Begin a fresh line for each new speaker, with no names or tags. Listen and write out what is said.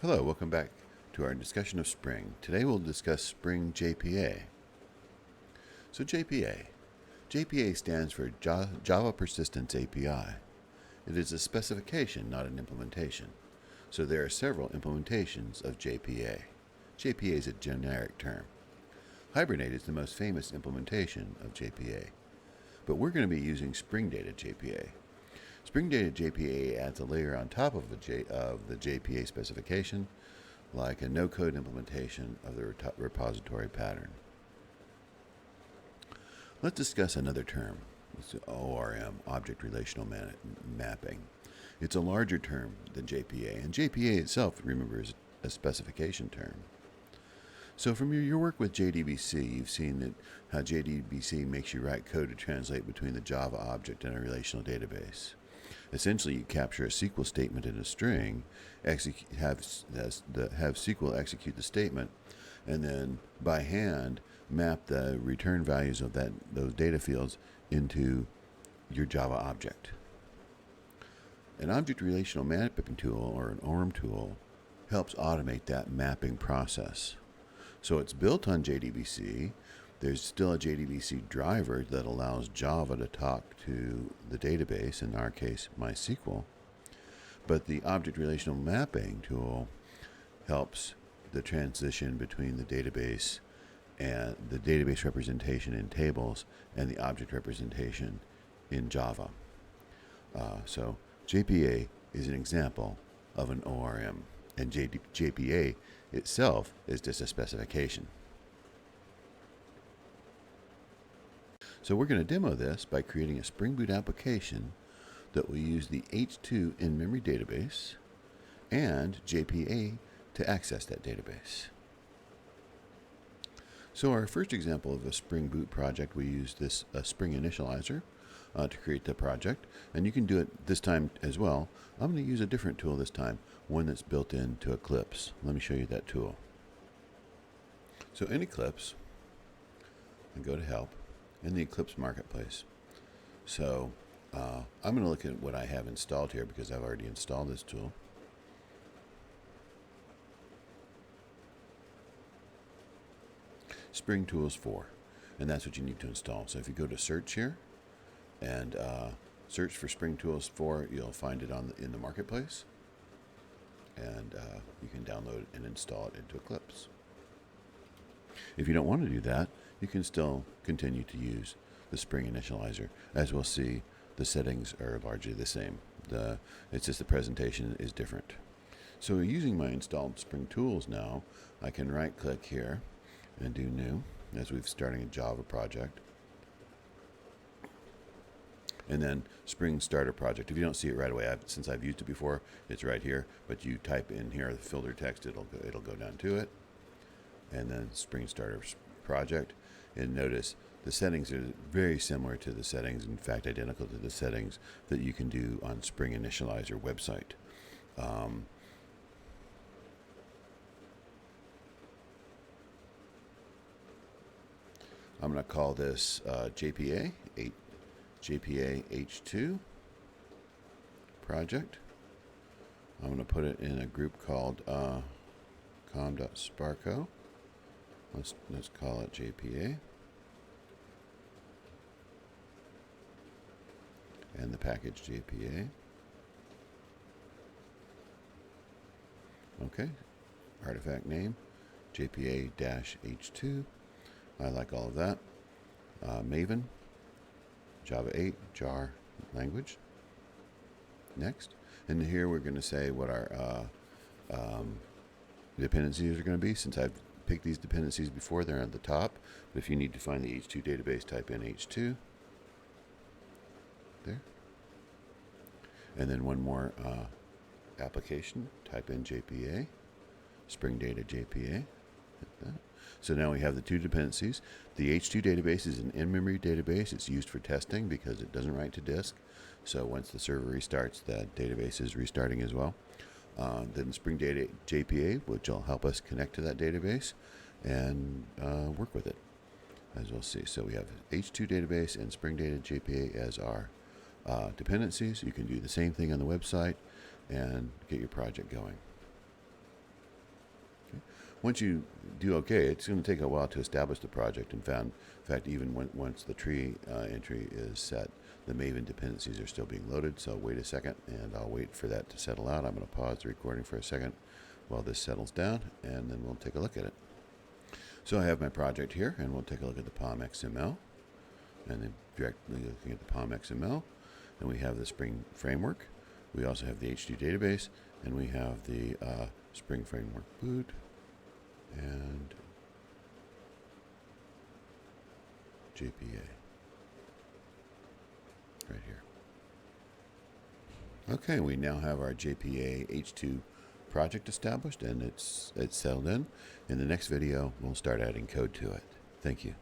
Hello, welcome back to our discussion of Spring. Today we'll discuss Spring JPA. So JPA stands for Java Persistence API. It is a specification, not an implementation. So there are several implementations of JPA. JPA is a generic term. Hibernate is the most famous implementation of JPA. But we're going to be using Spring Data JPA. Spring Data JPA adds a layer on top of the JPA specification, like a no-code implementation of the repository pattern. Let's discuss another term. It's ORM, Object Relational Mapping. It's a larger term than JPA, and JPA itself, remember, is a specification term. So from your work with JDBC, you've seen that how JDBC makes you write code to translate between the Java object and a relational database. Essentially, you capture a SQL statement in a string, have SQL execute the statement, and then by hand map the return values of those data fields into your Java object. An object relational mapping tool, or an ORM tool, helps automate that mapping process. So it's built on JDBC. There's still a JDBC driver that allows Java to talk to the database, in our case, MySQL. But the object relational mapping tool helps the transition between the database and the database representation in tables and the object representation in Java. So JPA is an example of an ORM, and JPA itself is just a specification. So we're going to demo this by creating a Spring Boot application that will use the H2 in-memory database and JPA to access that database. So our first example of a Spring Boot project, we use this Spring Initializer to create the project, and you can do it this time as well. I'm going to use a different tool this time, one that's built into Eclipse. Let me show you that tool. So in Eclipse, and go to Help, in the Eclipse Marketplace. So I'm going to look at what I have installed here because I've already installed this tool. Spring Tools 4, and that's what you need to install. So if you go to search here and search for Spring Tools 4, you'll find it in the Marketplace, and you can download and install it into Eclipse. If you don't want to do that, you can still continue to use the Spring Initializer. As we'll see, the settings are largely the same. It's just the presentation is different. So using my installed Spring Tools now, I can right-click here and do New, as we're starting a Java project. And then Spring Starter Project. If you don't see it right away, since I've used it before, it's right here. But you type in here the filter text, it'll go down to it. And then Spring Starter Project. And notice the settings are very similar to the settings, in fact identical to the settings that you can do on Spring Initializer website. I'm going to call this JPA H2 project. I'm going to put it in a group called com.sparko. Let's call it JPA. And the package JPA. Okay. Artifact name JPA-H2. I like all of that. Maven, Java 8, jar language. Next. And here we're going to say what our dependencies are going to be. Since I've picked these dependencies before, they're at the top. But if you need to find the H2 database, type in H2. There. And then one more application, type in JPA, Spring Data JPA. Hit that. So now we have the two dependencies. The H2 database is an in-memory database. It's used for testing because it doesn't write to disk. So once the server restarts, the database is restarting as well. Then Spring Data JPA, which will help us connect to that database and work with it, as we'll see. So we have H2 database and Spring Data JPA as our dependencies. You can do the same thing on the website and get your project going. once you do okay, it's going to take a while to establish the project. In fact, even once the tree entry is set, the Maven dependencies are still being loaded. So wait a second, and I'll wait for that to settle out. I'm going to pause the recording for a second while this settles down, and then we'll take a look at it. So I have my project here, and we'll take a look at the POM XML, and then directly looking at the POM XML, and we have the Spring Framework. We also have the H2 database, and we have the Spring Framework boot, and JPA right here. Okay, we now have our JPA H2 project established, and it's settled in. In the next video, we'll start adding code to it. Thank you.